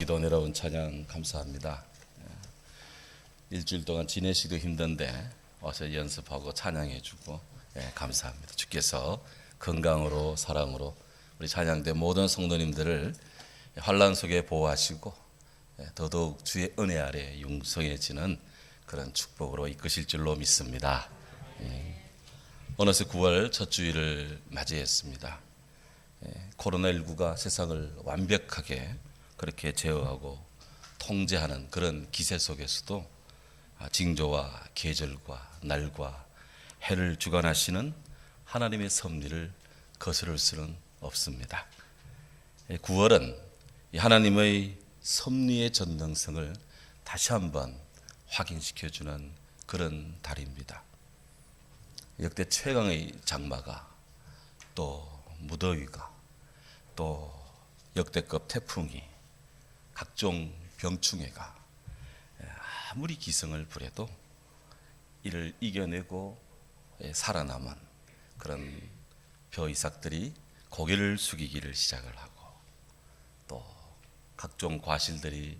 기도 내려온 찬양 감사합니다. 일주일 동안 지내시기도 힘든데 와서 연습하고 찬양해주고 감사합니다. 주께서 건강으로 사랑으로 우리 찬양대 모든 성도님들을 환난 속에 보호하시고 더더욱 주의 은혜 아래 융성해지는 그런 축복으로 이끄실 줄로 믿습니다. 어느새 9월 첫 주일을 맞이했습니다. 코로나19가 세상을 완벽하게 그렇게 제어하고 통제하는 그런 기세 속에서도 징조와 계절과 날과 해를 주관하시는 하나님의 섭리를 거스를 수는 없습니다. 9월은 하나님의 섭리의 전능성을 다시 한번 확인시켜주는 그런 달입니다. 역대 최강의 장마가 또 무더위가 또 역대급 태풍이 각종 병충해가 아무리 기승을 부려도 이를 이겨내고 살아남은 그런 벼이삭들이 고개를 숙이기를 시작을 하고 또 각종 과실들이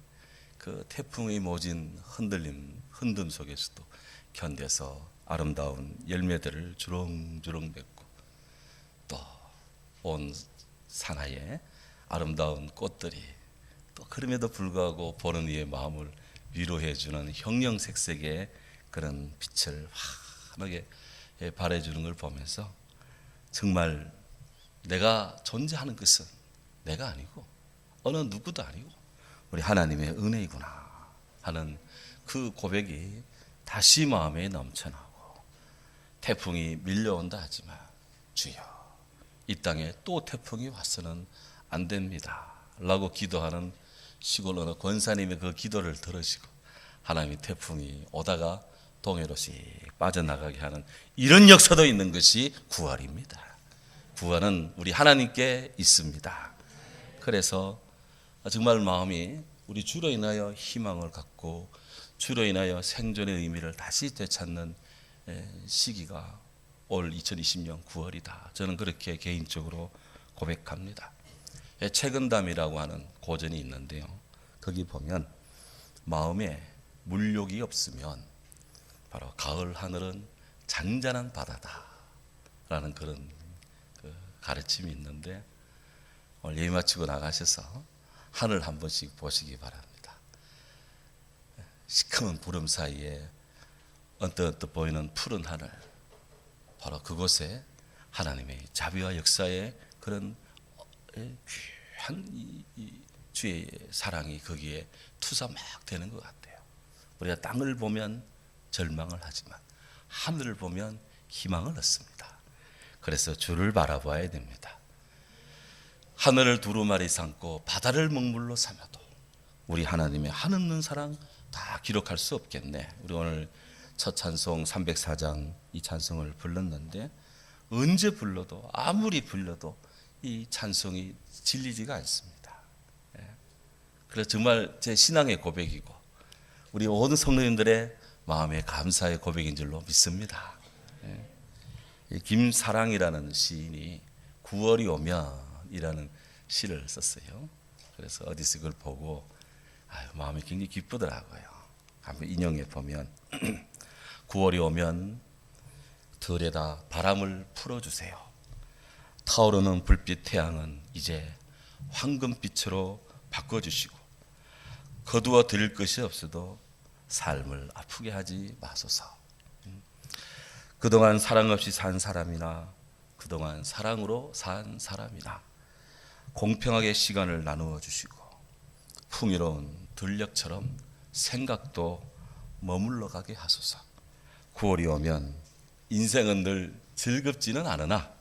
그 태풍의 모진 흔듦 속에서도 견뎌서 아름다운 열매들을 주렁주렁 맺고 또 온 산하에 아름다운 꽃들이 또 그럼에도 불구하고 보는 이의 마음을 위로해주는 형형색색의 그런 빛을 환하게 발해주는 걸 보면서 정말 내가 존재하는 것은 내가 아니고 어느 누구도 아니고 우리 하나님의 은혜이구나 하는 그 고백이 다시 마음에 넘쳐나고 태풍이 밀려온다 하지만 주여 이 땅에 또 태풍이 와서는 안 됩니다 라고 기도하는 시골 어느 권사님의 그 기도를 들으시고 하나님의 태풍이 오다가 동해로 씩 빠져나가게 하는 이런 역사도 있는 것이 구원입니다. 구원은 우리 하나님께 있습니다. 그래서 정말 마음이 우리 주로 인하여 희망을 갖고 주로 인하여 생존의 의미를 다시 되찾는 시기가 올 2020년 9월이다. 저는 그렇게 개인적으로 고백합니다. 책은담이라고 하는 고전이 있는데요. 거기 보면 마음에 물욕이 없으면 바로 가을 하늘은 잔잔한 바다다 라는 그런 가르침이 있는데 오늘 예배 마치고 나가셔서 하늘 한 번씩 보시기 바랍니다. 시커먼 구름 사이에 언뜻언뜻 보이는 푸른 하늘 바로 그곳에 하나님의 자비와 역사의 그런 귀한 주의 사랑이 거기에 투사 막 되는 것 같아요. 우리가 땅을 보면 절망을 하지만 하늘을 보면 희망을 얻습니다. 그래서 주를 바라봐야 됩니다. 하늘을 두루마리 삼고 바다를 먹물로 삼아도 우리 하나님의 한없는 사랑 다 기록할 수 없겠네. 우리 오늘 첫 찬송 304장 이 찬송을 불렀는데 언제 불러도 아무리 불러도 이 찬송이 질리지가 않습니다. 그래서 정말 제 신앙의 고백이고 우리 모든 성도님들의 마음의 감사의 고백인 줄로 믿습니다. 김사랑이라는 시인이 9월이 오면이라는 시를 썼어요. 그래서 어디서 그걸 보고 마음이 굉장히 기쁘더라고요. 한번 인용해 보면 9월이 오면 들에다 바람을 풀어주세요. 타오르는 불빛 태양은 이제 황금빛으로 바꿔주시고 거두어 드릴 것이 없어도 삶을 아프게 하지 마소서. 그동안 사랑 없이 산 사람이나 그동안 사랑으로 산 사람이나 공평하게 시간을 나누어 주시고 풍요로운 들녘처럼 생각도 머물러 가게 하소서. 9월이 오면 인생은 늘 즐겁지는 않으나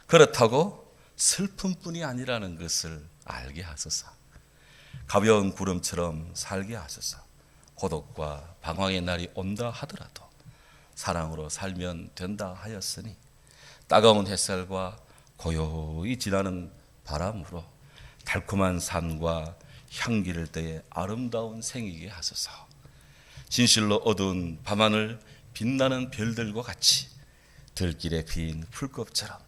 그렇다고 슬픔뿐이 아니라는 것을 알게 하소서. 가벼운 구름처럼 살게 하소서. 고독과 방황의 날이 온다 하더라도 사랑으로 살면 된다 하였으니 따가운 햇살과 고요히 지나는 바람으로 달콤한 산과 향기를 떼에 아름다운 생이게 하소서. 진실로 어두운 밤하늘 빛나는 별들과 같이 들길에 핀 풀꽃처럼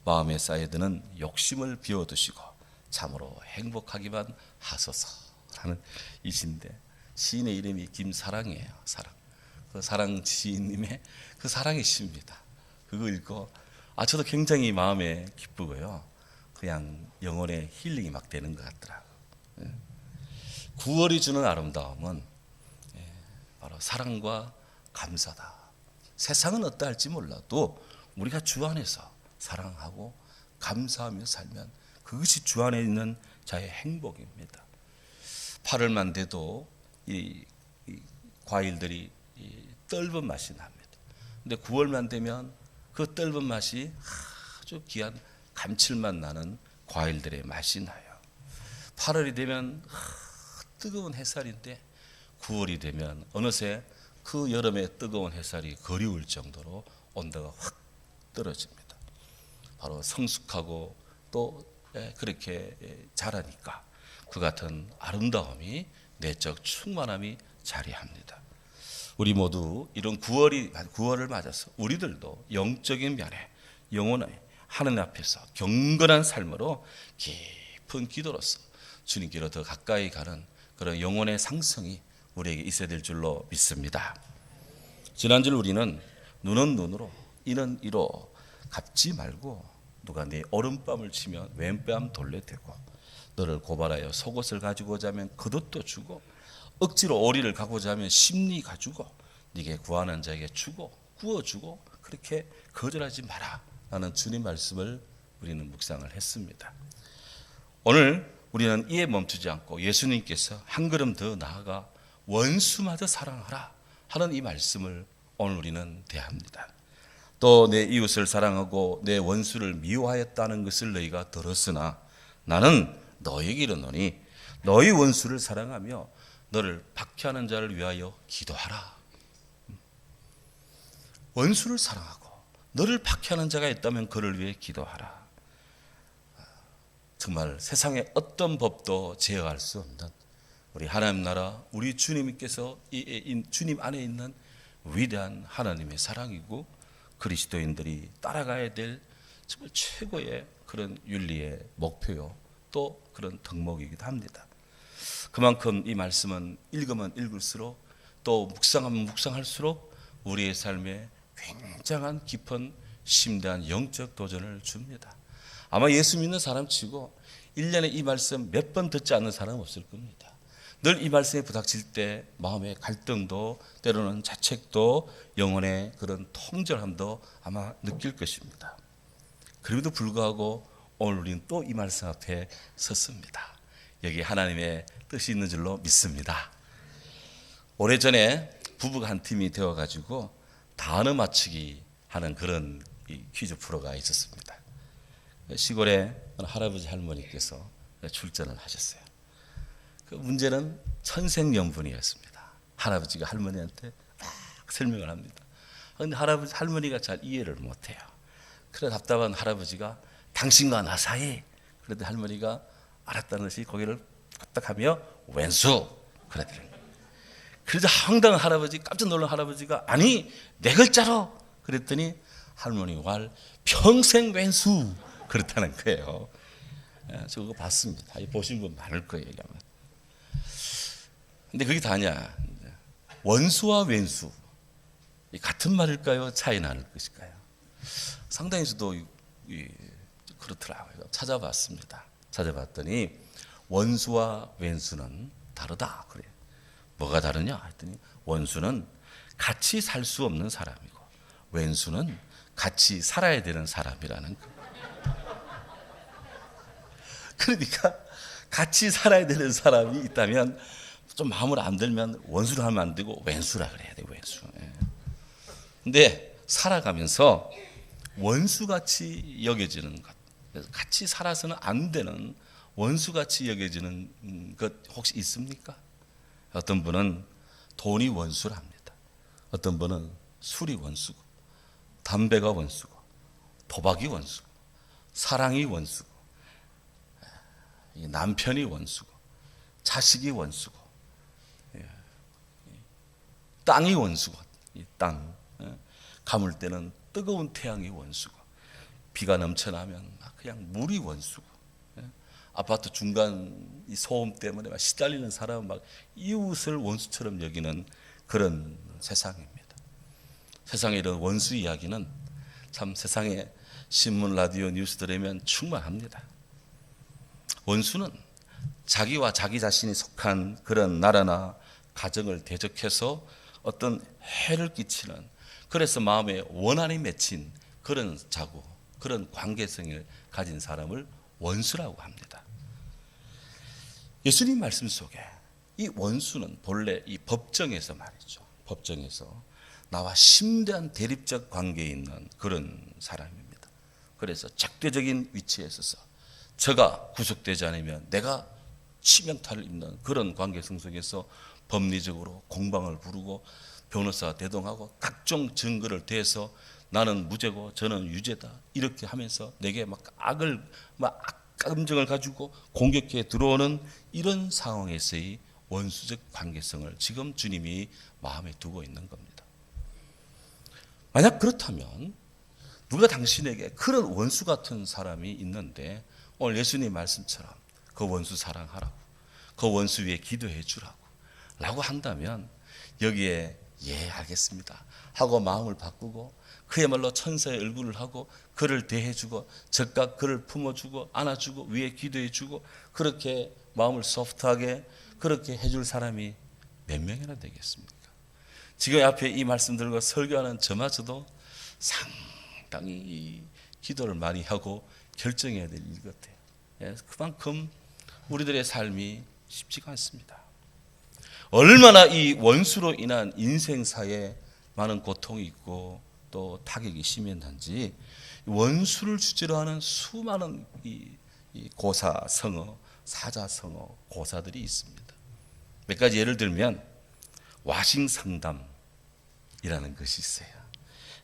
마음에 쌓여드는 욕심을 비워두시고 참으로 행복하기만 하소서 하는 이신데 시인의 이름이 김사랑이에요. 사랑. 그 사랑 시인님의 그 사랑의 시입니다. 그거 읽고 저도 굉장히 마음에 기쁘고요. 그냥 영혼의 힐링이 막 되는 것 같더라고요. 9월이 주는 아름다움은 바로 사랑과 감사다. 세상은 어떠할지 몰라도 우리가 주 안에서 사랑하고 감사하며 살면 그것이 주 안에 있는 자의 행복입니다. 8월만 돼도 이 과일들이 떫은 맛이 납니다. 근데 9월만 되면 그 떫은 맛이 아주 귀한 감칠맛 나는 과일들의 맛이 나요. 8월이 되면 뜨거운 햇살인데 9월이 되면 어느새 그 여름의 뜨거운 햇살이 그리울 정도로 온도가 확 떨어집니다. 바로 성숙하고 또 그렇게 자라니까 그 같은 아름다움이 내적 충만함이 자리합니다. 우리 모두 이런 9월을 맞아서 우리들도 영적인 면에 영혼의 하나님 앞에서 경건한 삶으로 깊은 기도로서 주님께로 더 가까이 가는 그런 영혼의 상승이 우리에게 있어야 될 줄로 믿습니다. 지난주에 우리는 눈은 눈으로 이는 이로 갚지 말고 누가 네 오른뺨을 치면 왼뺨 돌려대고 너를 고발하여 속옷을 가지고 자면 겉옷도 주고 억지로 오리를 가고자 하면 심리 가지고 네게 구하는 자에게 주고 구워주고 그렇게 거절하지 마라 라는 주님 말씀을 우리는 묵상을 했습니다. 오늘 우리는 이에 멈추지 않고 예수님께서 한 걸음 더 나아가 원수마저 사랑하라 하는 이 말씀을 오늘 우리는 대합니다. 또 내 이웃을 사랑하고 내 원수를 미워하였다는 것을 너희가 들었으나 나는 너희에게 이르노니 너희 원수를 사랑하며 너를 박해하는 자를 위하여 기도하라. 원수를 사랑하고 너를 박해하는 자가 있다면 그를 위해 기도하라. 정말 세상의 어떤 법도 제어할 수 없는 우리 하나님 나라 우리 주님께서 주님 안에 있는 위대한 하나님의 사랑이고 그리스도인들이 따라가야 될 정말 최고의 그런 윤리의 목표요 또 그런 덕목이기도 합니다. 그만큼 이 말씀은 읽으면 읽을수록 또 묵상하면 묵상할수록 우리의 삶에 굉장한 깊은 심대한 영적 도전을 줍니다. 아마 예수 믿는 사람 치고 1년에 이 말씀 몇 번 듣지 않는 사람 없을 겁니다. 늘 이 말씀에 부닥칠 때 마음의 갈등도 때로는 자책도 영혼의 그런 통절함도 아마 느낄 것입니다. 그럼에도 불구하고 오늘 우리는 또 이 말씀 앞에 섰습니다. 여기 하나님의 뜻이 있는 줄로 믿습니다. 오래전에 부부가 한 팀이 되어가지고 단어 맞추기 하는 그런 퀴즈 프로가 있었습니다. 시골에 할아버지 할머니께서 출전을 하셨어요. 그 문제는 천생연분이었습니다. 할아버지가 할머니한테 막 설명을 합니다. 그런데 할아버지 할머니가 잘 이해를 못해요. 그래 답답한 할아버지가 당신과 나 사이. 그런데 할머니가 알았다는 듯이 고개를 끄덕하며 왼수 그러더래요. 그래서 황당한 할아버지 깜짝 놀란 할아버지가 아니 네 글자로 그랬더니 할머니 말 평생 왼수 그렇다는 거예요. 저 그거 봤습니다. 보신 분 많을 거예요. 얘기하면. 근데 그게 다냐? 원수와 왼수 같은 말일까요? 차이 나는 것일까요? 상당히 저도 그렇더라고요. 찾아봤습니다. 찾아봤더니 원수와 왼수는 다르다 그래요. 뭐가 다르냐 했더니 원수는 같이 살 수 없는 사람이고 왼수는 같이 살아야 되는 사람이라는 거예요. 그러니까 같이 살아야 되는 사람이 있다면 좀 마음을 안 들면 원수를 하면 안 되고 왼수라 그래야 돼. 왼수. 근데 살아가면서 원수같이 여겨지는 것, 같이 살아서는 안 되는 원수같이 여겨지는 것 혹시 있습니까? 어떤 분은 돈이 원수랍니다. 어떤 분은 술이 원수고 담배가 원수고 도박이 원수고 사랑이 원수고 남편이 원수고 자식이 원수고 땅이 원수고 이 땅 가물 때는 뜨거운 태양이 원수고 비가 넘쳐나면 그냥 물이 원수고 아파트 중간 이 소음 때문에 막 시달리는 사람은 막 이웃을 원수처럼 여기는 그런 세상입니다. 세상에 이런 원수 이야기는 참 세상에 신문, 라디오, 뉴스 들으면 충만합니다. 원수는 자기와 자기 자신이 속한 그런 나라나 가정을 대적해서 어떤 해를 끼치는, 그래서 마음에 원한이 맺힌 그런 자고 그런 관계성을 가진 사람을 원수라고 합니다. 예수님 말씀 속에 이 원수는 본래 이 법정에서 말이죠. 법정에서 나와 심대한 대립적 관계에 있는 그런 사람입니다. 그래서 적대적인 위치에 있어서 저가 구속되지 않으면 내가 치명타를 입는 그런 관계성 속에서 법리적으로 공방을 부르고 변호사가 대동하고 각종 증거를 대서 나는 무죄고 저는 유죄다 이렇게 하면서 내게 막 악을 감정을 가지고 공격해 들어오는 이런 상황에서의 원수적 관계성을 지금 주님이 마음에 두고 있는 겁니다. 만약 그렇다면 누가 당신에게 그런 원수 같은 사람이 있는데 오늘 예수님 말씀처럼 그 원수 사랑하라고, 그 원수 위에 기도해 주라고 라고 한다면 여기에 예 알겠습니다 하고 마음을 바꾸고 그야말로 천사의 얼굴을 하고 그를 대해주고 적각 그를 품어주고 안아주고 위에 기도해주고 그렇게 마음을 소프트하게 그렇게 해줄 사람이 몇 명이나 되겠습니까? 지금 앞에 이 말씀들과 설교하는 저마저도 상당히 이 기도를 많이 하고 결정해야 될 일 같아요. 그만큼 우리들의 삶이 쉽지가 않습니다. 얼마나 이 원수로 인한 인생사에 많은 고통이 있고 또 타격이 심했는지 원수를 주제로 하는 수많은 이 고사, 성어, 사자, 성어, 고사들이 있습니다. 몇 가지 예를 들면 와싱상담이라는 것이 있어요.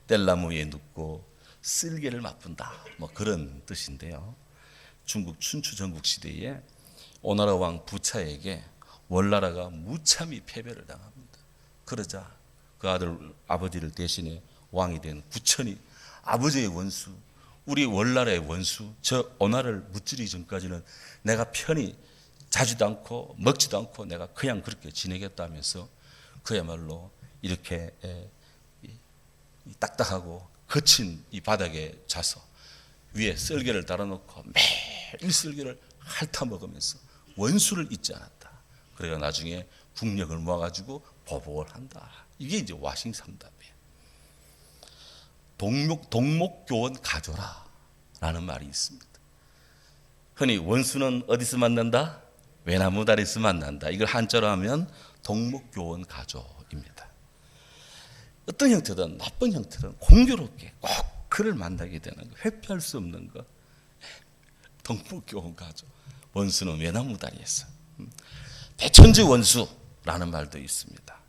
뗄나무 위에 눕고 쓸개를 맛본다 뭐 그런 뜻인데요. 중국 춘추 전국 시대에 오나라 왕 부차에게 월나라가 무참히 패배를 당합니다. 그러자 그 아버지를 대신해 왕이 된 구천이 아버지의 원수, 우리 월나라의 원수, 저 오나라를 무찌르기 전까지는 내가 편히 자지도 않고 먹지도 않고 내가 그냥 그렇게 지내겠다면서 그야말로 이렇게 딱딱하고 거친 이 바닥에 자서 위에 썰개를 달아놓고 매일 썰개를 핥아먹으면서 원수를 잊지 않았다. 그래가 나중에 국력을 모아가지고 보복을 한다. 이게 이제 와싱상담이에요. 동목교원 가조라 라는 말이 있습니다. 흔히 원수는 어디서 만난다? 외나무 다리에서 만난다. 이걸 한자로 하면 동목교원 가조입니다. 어떤 형태든 나쁜 형태든 공교롭게 꼭 그를 만나게 되는 거, 회피할 수 없는 것. 동목교원 가조. 원수는 외나무 다리에서. 대천지 원수라는 말도 있습니다.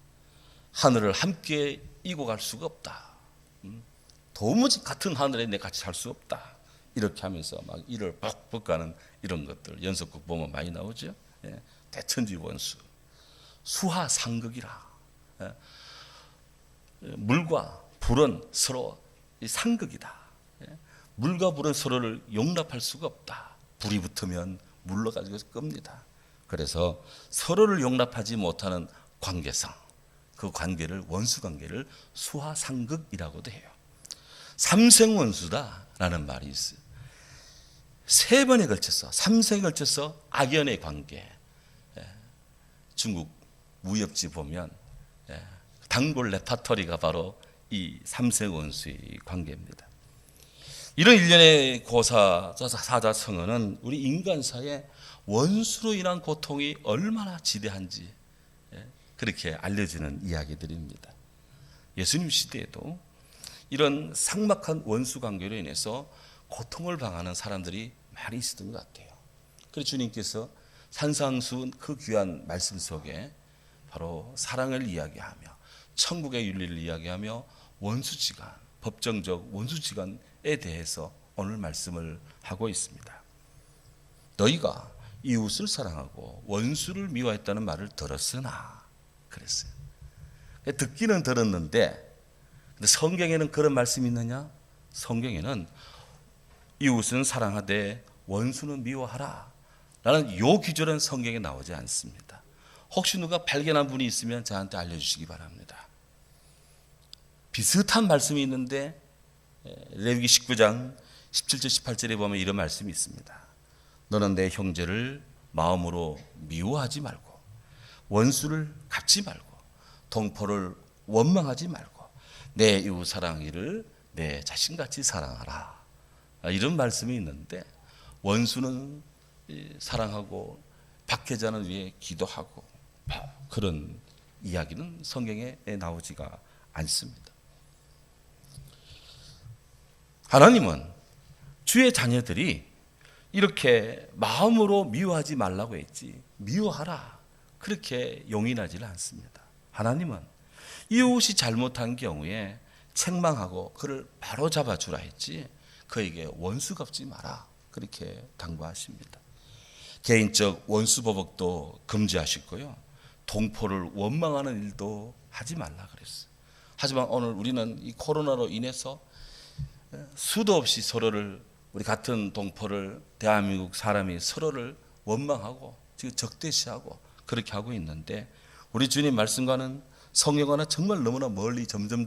하늘을 함께 이고 갈 수가 없다. 도무지 같은 하늘에 내 같이 살 수 없다. 이렇게 하면서 막 이를 벅벅 가는 이런 것들 연속극 보면 많이 나오죠. 예. 대천지 원수. 수하상극이라. 예. 물과 불은 서로 상극이다. 예. 물과 불은 서로를 용납할 수가 없다. 불이 붙으면 물로 가지고 끕니다. 그래서 서로를 용납하지 못하는 관계성, 그 관계를 원수 관계를 수하상극이라고도 해요. 삼생원수다라는 말이 있어요. 3번에 걸쳐서 3생에 걸쳐서 악연의 관계. 중국 무협지 보면 단골 레파토리가 바로 이 삼생원수의 관계입니다. 이런 일련의 고사, 사자, 성어는 우리 인간사에 원수로 인한 고통이 얼마나 지대한지 그렇게 알려지는 이야기들입니다. 예수님 시대에도 이런 삭막한 원수 관계로 인해서 고통을 당하는 사람들이 많이 있었던 것 같아요. 그래서 주님께서 산상수훈 그 귀한 말씀 속에 바로 사랑을 이야기하며 천국의 윤리를 이야기하며 원수지간, 법정적 원수지간에 대해서 오늘 말씀을 하고 있습니다. 너희가 이웃을 사랑하고 원수를 미워했다는 말을 들었으나 그랬어요. 듣기는 들었는데 근데 성경에는 그런 말씀이 있느냐? 성경에는 이웃은 사랑하되 원수는 미워하라 라는 요 기절은 성경에 나오지 않습니다. 혹시 누가 발견한 분이 있으면 저한테 알려주시기 바랍니다. 비슷한 말씀이 있는데 레위기 19장 17절 18절에 보면 이런 말씀이 있습니다. 너는 내 형제를 마음으로 미워하지 말고 원수를 갚지 말고 동포를 원망하지 말고 내 이웃 사랑하기를 내 자신같이 사랑하라. 이런 말씀이 있는데 원수는 사랑하고 박해자는 위해 기도하고 그런 이야기는 성경에 나오지가 않습니다. 하나님은 주의 자녀들이 이렇게 마음으로 미워하지 말라고 했지 미워하라 그렇게 용인하지는 않습니다. 하나님은 이웃이 잘못한 경우에 책망하고 그를 바로 잡아주라 했지 그에게 원수 갚지 마라 그렇게 당부하십니다. 개인적 원수 보복도 금지하시고요. 동포를 원망하는 일도 하지 말라 그랬어요. 하지만 오늘 우리는 이 코로나로 인해서 수도 없이 서로를 우리 같은 동포를 대한민국 사람이 서로를 원망하고 지금 적대시하고 그렇게 하고 있는데 우리 주님 말씀과는 성경과는 정말 너무나 멀리 점점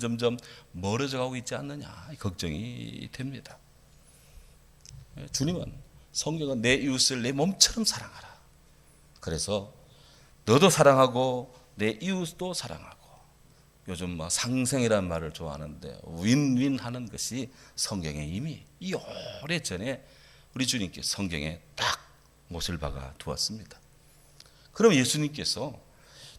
멀어져 가고 있지 않느냐 걱정이 됩니다. 주님은 성경은 내 이웃을 내 몸처럼 사랑하라. 그래서 너도 사랑하고 내 이웃도 사랑하고 요즘 상생이라는 말을 좋아하는데 윈윈 하는 것이 성경에 이미 이 오래전에 우리 주님께서 성경에 딱 못을 박아 두었습니다. 그럼 예수님께서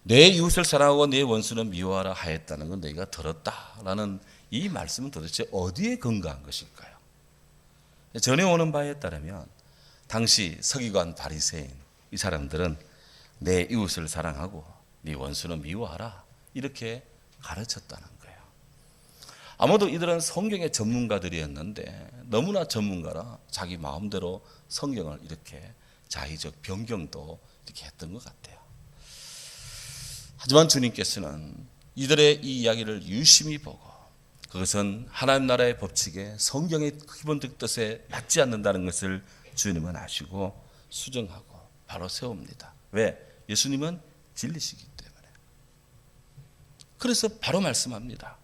내 이웃을 사랑하고 내 원수는 미워하라 하였다는 건 너희가 들었다라는 이 말씀은 도대체 어디에 근거한 것일까요? 전해오는 바에 따르면 당시 서기관 바리새인 이 사람들은 내 이웃을 사랑하고 네 원수는 미워하라 이렇게 가르쳤다는 거예요. 아무도 이들은 성경의 전문가들이었는데 너무나 전문가라 자기 마음대로 성경을 이렇게 자의적 변경도 이렇게 했던 것 같아요. 하지만 주님께서는 이들의 이 이야기를 유심히 보고 그것은 하나님 나라의 법칙에 성경의 기본적 뜻에 맞지 않는다는 것을 주님은 아시고 수정하고 바로 세웁니다. 왜? 예수님은 진리시기 때문에. 그래서 바로 말씀합니다.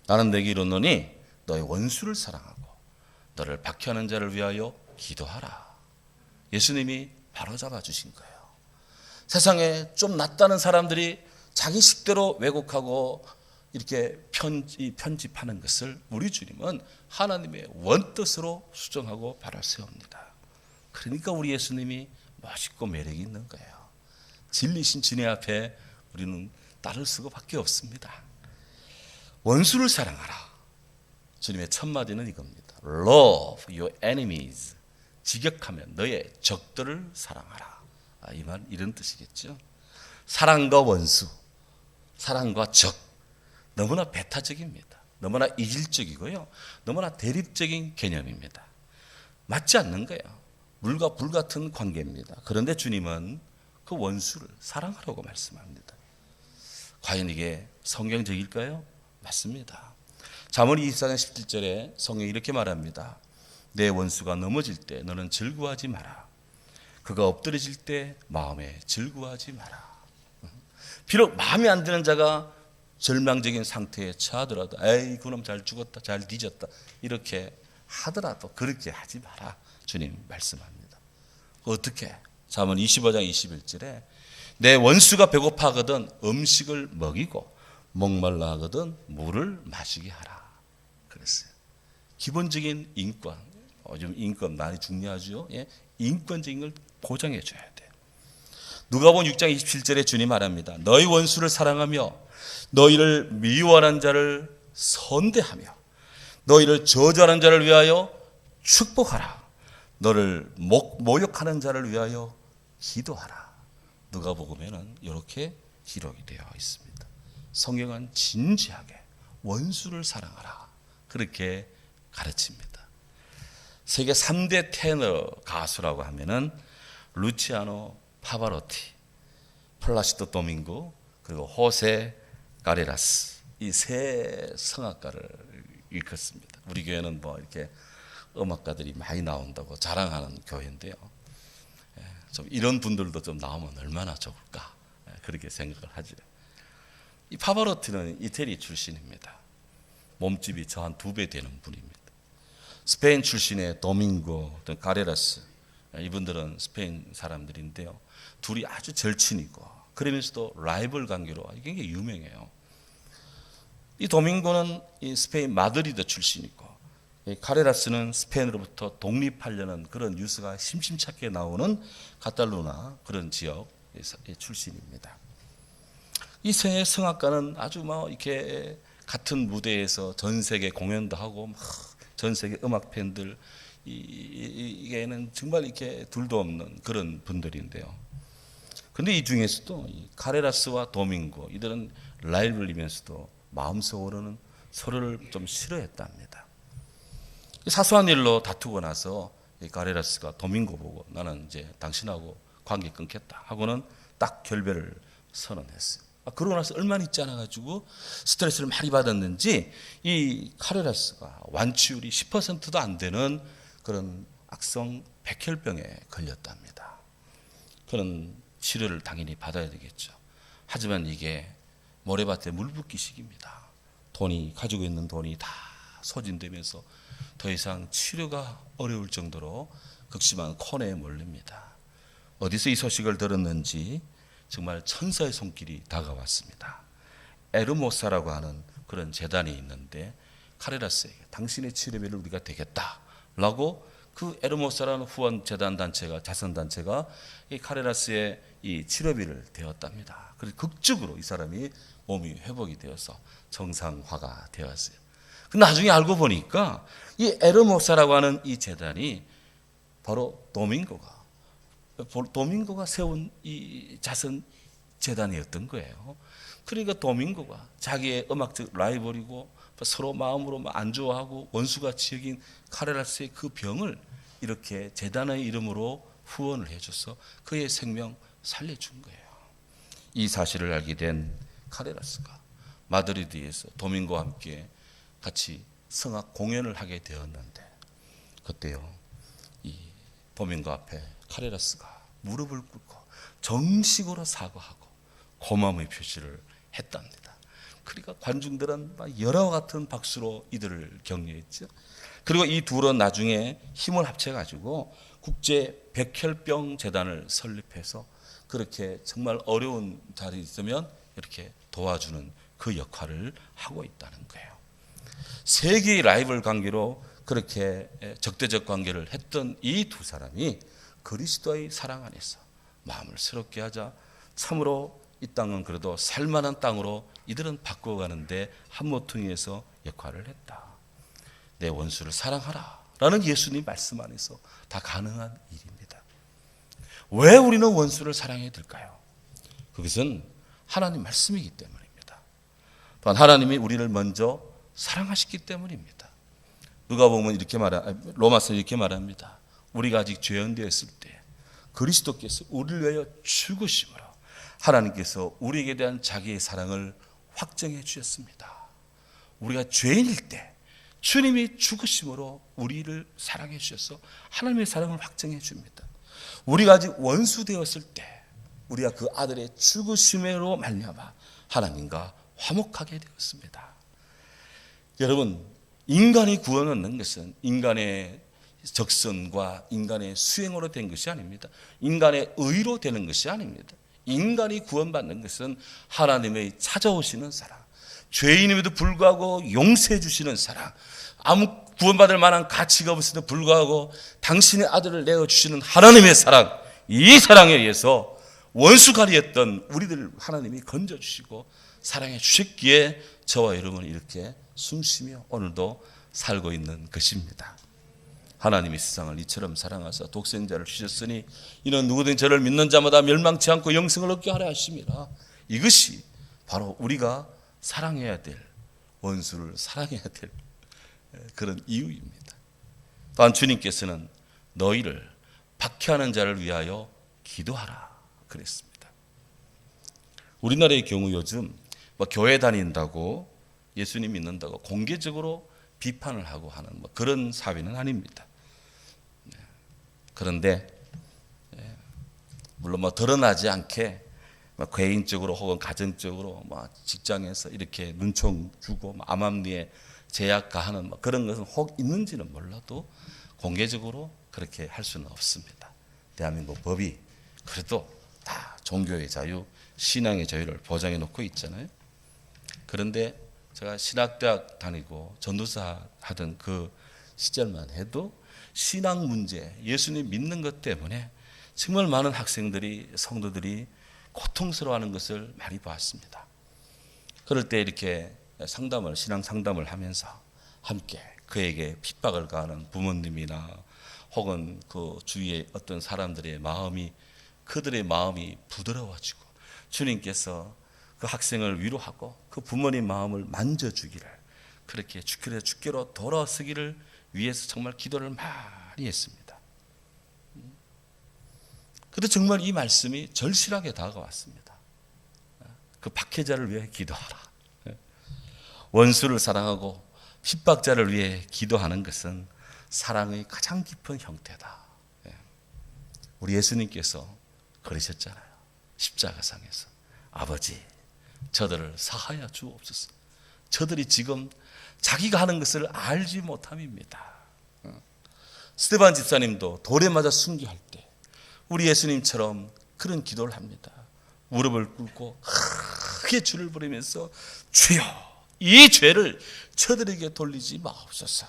나는 내게 이르노니 너의 원수를 사랑하고 너를 박해하는 자를 위하여 기도하라. 예수님이 바로 잡아주신 거예요. 세상에 좀 낫다는 사람들이 자기 식대로 왜곡하고 이렇게 편집하는 것을 우리 주님은 하나님의 원뜻으로 수정하고 바로 세웁니다. 그러니까 우리 예수님이 멋있고 매력이 있는 거예요. 진리신 주님 앞에 우리는 따를 수밖에 없습니다. 원수를 사랑하라. 주님의 첫 마디는 이겁니다. Love your enemies. 직역하면 너의 적들을 사랑하라. 이 말 이런 뜻이겠죠. 사랑과 원수, 사랑과 적 너무나 배타적입니다. 너무나 이질적이고요. 너무나 대립적인 개념입니다. 맞지 않는 거예요. 물과 불 같은 관계입니다. 그런데 주님은 그 원수를 사랑하라고 말씀합니다. 과연 이게 성경적일까요? 맞습니다. 잠언 24장 17절에 성경이 이렇게 말합니다. 내 원수가 넘어질 때 너는 즐거워하지 마라. 그가 엎드려질 때 마음에 즐거워하지 마라. 비록 마음에 안 드는 자가 절망적인 상태에 처하더라도 에이 그놈 잘 죽었다 잘 뒤졌다 이렇게 하더라도 그렇게 하지 마라. 주님 말씀합니다. 어떻게? 잠언 25장 21절에 내 원수가 배고파하거든 음식을 먹이고 목말라 하거든 물을 마시게 하라. 그랬어요. 기본적인 인권. 요즘 인권 많이 중요하죠. 예? 인권적인 걸 보장해 줘야 돼요. 누가복음 6장 27절에 주님 말합니다. 너희 원수를 사랑하며 너희를 미워하는 자를 선대하며 너희를 저주하는 자를 위하여 축복하라. 너를 모욕하는 자를 위하여 기도하라. 누가복음에는 이렇게 기록이 되어 있습니다. 성경은 진지하게 원수를 사랑하라. 그렇게 가르칩니다. 세계 3대 테너 가수라고 하면은 루치아노 파바로티, 플라시도 도밍고 그리고 호세 가레라스 이 세 성악가를 일컫습니다. 우리 교회는 뭐 이렇게 음악가들이 많이 나온다고 자랑하는 교회인데요. 좀 이런 분들도 좀 나오면 얼마나 좋을까 그렇게 생각을 하죠. 이 파바로티는 이태리 출신입니다. 몸집이 저 한 2배 되는 분입니다. 스페인 출신의 도밍고, 가레라스, 이분들은 스페인 사람들인데요. 둘이 아주 절친이고 그러면서도 라이벌 관계로 굉장히 유명해요. 이 도밍고는 이 스페인 마드리드 출신이고 이 카레라스는 스페인으로부터 독립하려는 그런 뉴스가 심심찮게 나오는 카탈루나 그런 지역 출신입니다. 이 세 성악가는 아주 이렇게 같은 무대에서 전 세계 공연도 하고 전 세계 음악 팬들 이게는 정말 이렇게 둘도 없는 그런 분들인데요. 근데 이 중에서도 이 카레라스와 도밍고 이들은 라이벌이면서도 마음속으로는 서로를 좀 싫어했답니다. 사소한 일로 다투고 나서 이 카레라스가 도밍고 보고 나는 이제 당신하고 관계 끊겠다 하고는 딱 결별을 선언했어요. 그러고 나서 얼마 있지 않아 가지고 스트레스를 많이 받았는지 이 카레라스가 완치율이 10%도 안 되는 그런 악성 백혈병에 걸렸답니다. 그런 치료를 당연히 받아야 되겠죠. 하지만 이게 모래밭에 물 붓기식입니다. 가지고 있는 돈이 다 소진되면서 더 이상 치료가 어려울 정도로 극심한 코너에 몰립니다. 어디서 이 소식을 들었는지 정말 천사의 손길이 다가왔습니다. 에르모사라고 하는 그런 재단이 있는데 카레라스에게 당신의 치료비를 우리가 되겠다라고 그 에르모사라는 후원 재단 단체가 자선 단체가 이 카레라스의 이 치료비를 대었답니다. 그래서 극적으로 이 사람이 몸이 회복이 되어서 정상화가 되었어요. 나중에 알고 보니까 이 에르모사라고 하는 이 재단이 바로 도밍고가 세운 이 자선 재단이었던 거예요. 그러니까 도밍고가 자기의 음악적 라이벌이고 서로 마음으로 안 좋아하고 원수같이 여긴 카레라스의 그 병을 이렇게 재단의 이름으로 후원을 해줘서 그의 생명 살려준 거예요. 이 사실을 알게 된 카레라스가 마드리드에서 도밍고와 함께 같이 성악 공연을 하게 되었는데 그때요 이 도밍고 앞에 카레라스가 무릎을 꿇고 정식으로 사과하고 고마움의 표시를 했답니다. 그러니까 관중들은 열화와 같은 박수로 이들을 격려했죠. 그리고 이 둘은 나중에 힘을 합쳐가지고 국제 백혈병 재단을 설립해서 그렇게 정말 어려운 자리에 있으면 이렇게 도와주는 그 역할을 하고 있다는 거예요. 세계의 라이벌 관계로 그렇게 적대적 관계를 했던 이 두 사람이 그리스도의 사랑 안에서 마음을 새롭게 하자 참으로 이 땅은 그래도 살만한 땅으로 이들은 바꿔가는데 한 모퉁이에서 역할을 했다. 내 원수를 사랑하라 라는 예수님 말씀 안에서 다 가능한 일입니다. 왜 우리는 원수를 사랑해야 될까요? 그것은 하나님 말씀이기 때문입니다. 또한 하나님이 우리를 먼저 사랑하셨기 때문입니다. 누가복음은 로마서 이렇게 말합니다. 우리가 아직 죄인되었을 때 그리스도께서 우리를 위하여 죽으심으로 하나님께서 우리에게 대한 자기의 사랑을 확정해 주셨습니다. 우리가 죄인일 때 주님이 죽으심으로 우리를 사랑해 주셔서 하나님의 사랑을 확정해 줍니다. 우리가 아직 원수 되었을 때 우리가 그 아들의 죽으심으로 말미암아 하나님과 화목하게 되었습니다. 여러분, 인간이 구원 얻는 것은 인간의 적선과 인간의 수행으로 된 것이 아닙니다. 인간의 의로 되는 것이 아닙니다. 인간이 구원받는 것은 하나님의 찾아오시는 사랑, 죄인임에도 불구하고 용서해 주시는 사랑, 아무 구원받을 만한 가치가 없음에도 불구하고 당신의 아들을 내어주시는 하나님의 사랑, 이 사랑에 의해서 원수가리였던 우리들을 하나님이 건져주시고 사랑해 주셨기에 저와 여러분은 이렇게 숨쉬며 오늘도 살고 있는 것입니다. 하나님이 세상을 이처럼 사랑하사 독생자를 주셨으니 이는 누구든 저를 믿는 자마다 멸망치 않고 영생을 얻게 하려 하심이라. 이것이 바로 우리가 사랑해야 될, 원수를 사랑해야 될 그런 이유입니다. 또한 주님께서는 너희를 박해하는 자를 위하여 기도하라 그랬습니다. 우리나라의 경우 요즘 교회 다닌다고 예수님 믿는다고 공개적으로 비판을 하고 하는 그런 사회는 아닙니다. 그런데 물론 뭐 드러나지 않게 개인적으로 혹은 가정적으로 직장에서 이렇게 눈총 주고 암암리에 제약 가하는 그런 것은 혹 있는지는 몰라도 공개적으로 그렇게 할 수는 없습니다. 대한민국 법이 그래도 다 종교의 자유, 신앙의 자유를 보장해 놓고 있잖아요. 그런데 제가 신학대학 다니고 전도사 하던 그 시절만 해도 신앙 문제, 예수님 믿는 것 때문에 정말 많은 학생들이, 성도들이 고통스러워하는 것을 많이 봤습니다. 그럴 때 이렇게 신앙 상담을 하면서 함께 그에게 핍박을 가하는 부모님이나 혹은 그 주위의 어떤 사람들의 마음이, 그들의 마음이 부드러워지고 주님께서 그 학생을 위로하고 그 부모님 마음을 만져주기를, 그렇게 주께로 돌아서기를 위해서 정말 기도를 많이 했습니다. 그런데 정말 이 말씀이 절실하게 다가왔습니다. 그 박해자를 위해 기도하라. 원수를 사랑하고 핍박자를 위해 기도하는 것은 사랑의 가장 깊은 형태다. 우리 예수님께서 그러셨잖아요. 십자가상에서 아버지, 저들을 사하여 주옵소서. 저들이 지금 자기가 하는 것을 알지 못함입니다. 스데반 집사님도 돌에 맞아 순교할 때 우리 예수님처럼 그런 기도를 합니다. 무릎을 꿇고 크게 주를 부르면서 주여, 이 죄를 저들에게 돌리지 마옵소서.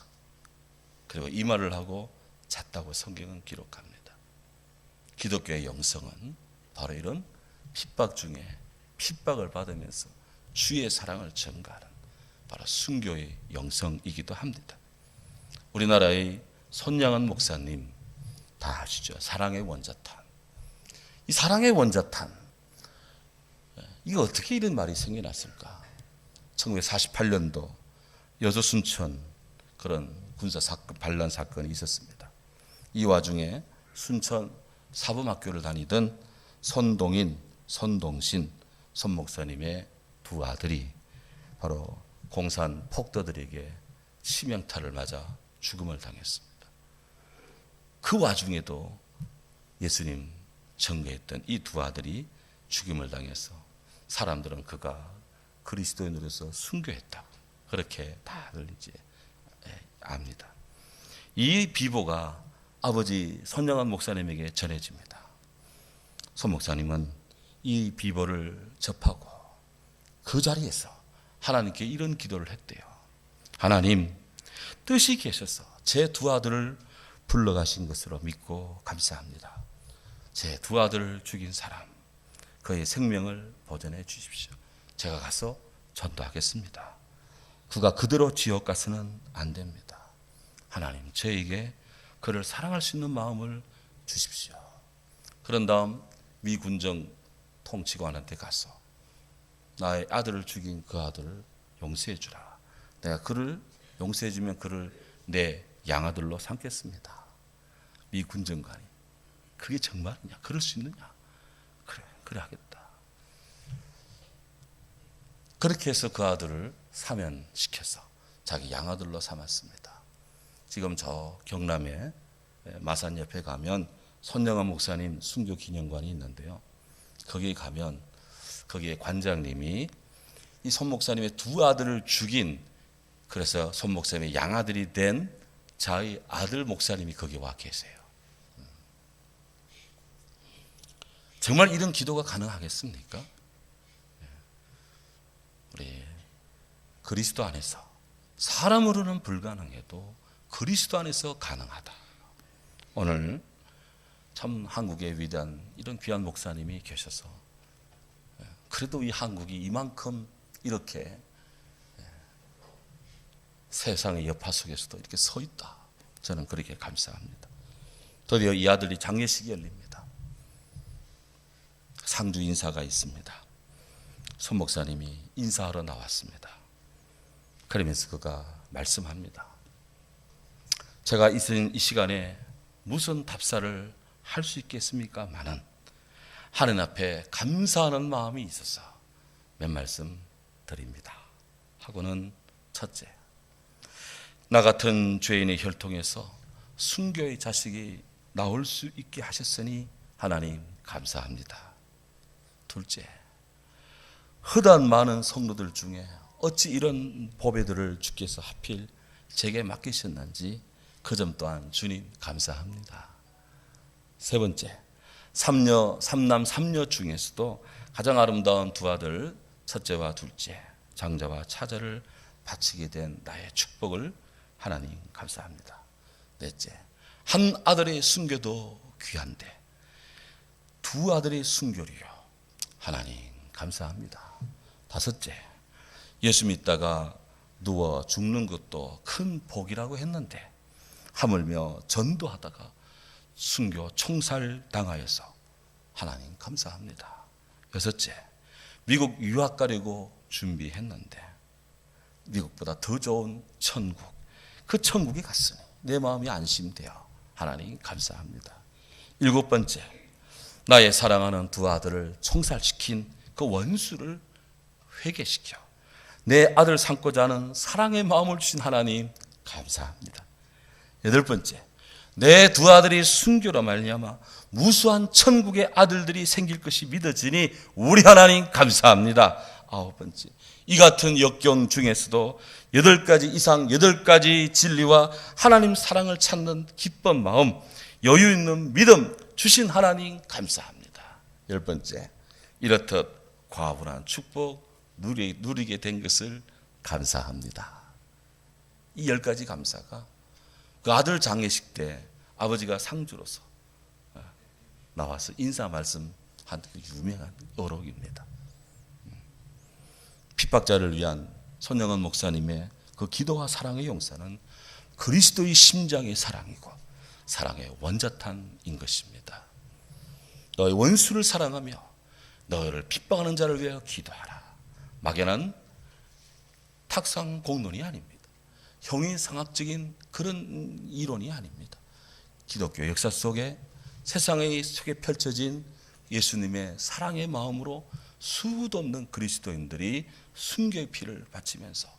그리고 이 말을 하고 잤다고 성경은 기록합니다. 기독교의 영성은 바로 이런 핍박 중에 핍박을 받으면서 주의 사랑을 전가하는 바로 순교의 영성이기도 합니다. 우리나라의 손양은 목사님 다 아시죠? 사랑의 원자탄. 이 사랑의 원자탄, 이거 어떻게 이런 말이 생겨났을까? 1948년도 여수 순천 그런 군사 사건, 반란 사건이 있었습니다. 이 와중에 순천 사범학교를 다니던 손동인, 손동신, 손 목사님의 두 아들이 바로 공산 폭도들에게 치명타를 맞아 죽음을 당했습니다. 그 와중에도 예수님 전거했던 이 두 아들이 죽임을 당해서 사람들은 그가 그리스도인으로서 순교했다, 그렇게 다들 이제 압니다. 이 비보가 아버지 손영환 목사님에게 전해집니다. 손 목사님은 이 비보를 접하고 그 자리에서 하나님께 이런 기도를 했대요. 하나님, 뜻이 계셔서 제 두 아들을 불러가신 것으로 믿고 감사합니다. 제 두 아들을 죽인 사람, 그의 생명을 보존해 주십시오. 제가 가서 전도하겠습니다. 그가 그대로 지옥 가서는 안 됩니다. 하나님, 저에게 그를 사랑할 수 있는 마음을 주십시오. 그런 다음 미 군정 통치관한테 가서 나의 아들을 죽인 그 아들을 용서해 주라. 내가 그를 용서해 주면 그를 내 양아들로 삼겠습니다. 미 군정관이 그게 정말이냐? 그럴 수 있느냐? 그래 하겠다. 그렇게 해서 그 아들을 사면시켜서 자기 양아들로 삼았습니다. 지금 저 경남에 마산 옆에 가면 손영환 목사님 순교 기념관이 있는데요. 거기에 가면 거기에 관장님이 이 손 목사님의 두 아들을 죽인, 그래서 손 목사님의 양아들이 된 자의 아들 목사님이 거기 와 계세요. 정말 이런 기도가 가능하겠습니까? 우리 그리스도 안에서 사람으로는 불가능해도 그리스도 안에서 가능하다. 오늘 참 한국의 위대한 이런 귀한 목사님이 계셔서 그래도 이 한국이 이만큼 이렇게 세상의 여파 속에서도 이렇게 서 있다. 저는 그렇게 감사합니다. 드디어 이 아들이 장례식이 열립니다. 상주 인사가 있습니다. 손 목사님이 인사하러 나왔습니다. 그러면서 그가 말씀합니다. 제가 이 시간에 무슨 답사를 할 수 있겠습니까? 많은 하나님 앞에 감사하는 마음이 있어서 몇 말씀 드립니다. 하고는 첫째, 나 같은 죄인의 혈통에서 순교의 자식이 나올 수 있게 하셨으니 하나님 감사합니다. 둘째, 허다한 많은 성도들 중에 어찌 이런 보배들을 주께서 하필 제게 맡기셨는지 그 점 또한 주님 감사합니다. 세 번째, 삼남 삼녀 중에서도 가장 아름다운 두 아들 첫째와 둘째, 장자와 차자를 바치게 된 나의 축복을 하나님 감사합니다. 넷째, 한 아들의 순교도 귀한데 두 아들의 순교리요, 하나님 감사합니다. 다섯째, 예수 믿다가 누워 죽는 것도 큰 복이라고 했는데 하물며 전도하다가 순교 총살 당하여서 하나님 감사합니다. 여섯째, 미국 유학 가려고 준비했는데 미국보다 더 좋은 천국, 그 천국에 갔으니 내 마음이 안심되어 하나님 감사합니다. 일곱 번째, 나의 사랑하는 두 아들을 총살시킨 그 원수를 회개시켜 내 아들 삼고자 하는 사랑의 마음을 주신 하나님 감사합니다. 여덟 번째, 내 두 아들이 순교로 말미암아 무수한 천국의 아들들이 생길 것이 믿어지니 우리 하나님 감사합니다. 아홉 번째, 이 같은 역경 중에서도 8가지 이상 8가지 진리와 하나님 사랑을 찾는 기쁜 마음, 여유 있는 믿음 주신 하나님 감사합니다. 열 번째, 이렇듯 과분한 축복 누리게 된 것을 감사합니다. 이 10가지 감사가 그 아들 장례식 때 아버지가 상주로서 나와서 인사 말씀한 유명한 어록입니다. 핍박자를 위한 손영은 목사님의 그 기도와 사랑의 용사는 그리스도의 심장의 사랑이고 사랑의 원자탄인 것입니다. 너의 원수를 사랑하며 너를 핍박하는 자를 위하여 기도하라. 막연한 탁상 공론이 아닙니다. 형이상학적인 그런 이론이 아닙니다. 기독교 역사 속에 세상의 속에 펼쳐진 예수님의 사랑의 마음으로 수도 없는 그리스도인들이 순교의 피를 바치면서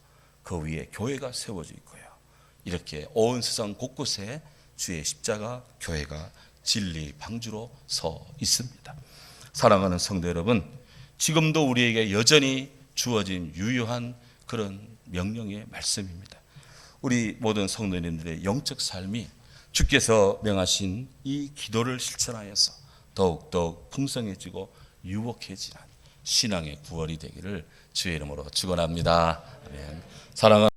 그 위에 교회가 세워져 있고요. 이렇게 온 세상 곳곳에 주의 십자가 교회가 진리 방주로 서 있습니다. 사랑하는 성도 여러분, 지금도 우리에게 여전히 주어진 유효한 그런 명령의 말씀입니다. 우리 모든 성도님들의 영적 삶이 주께서 명하신 이 기도를 실천하여서 더욱더욱 풍성해지고 유복해지는 신앙의 구원이 되기를 주의 이름으로 축원합니다. 아멘. 사랑하는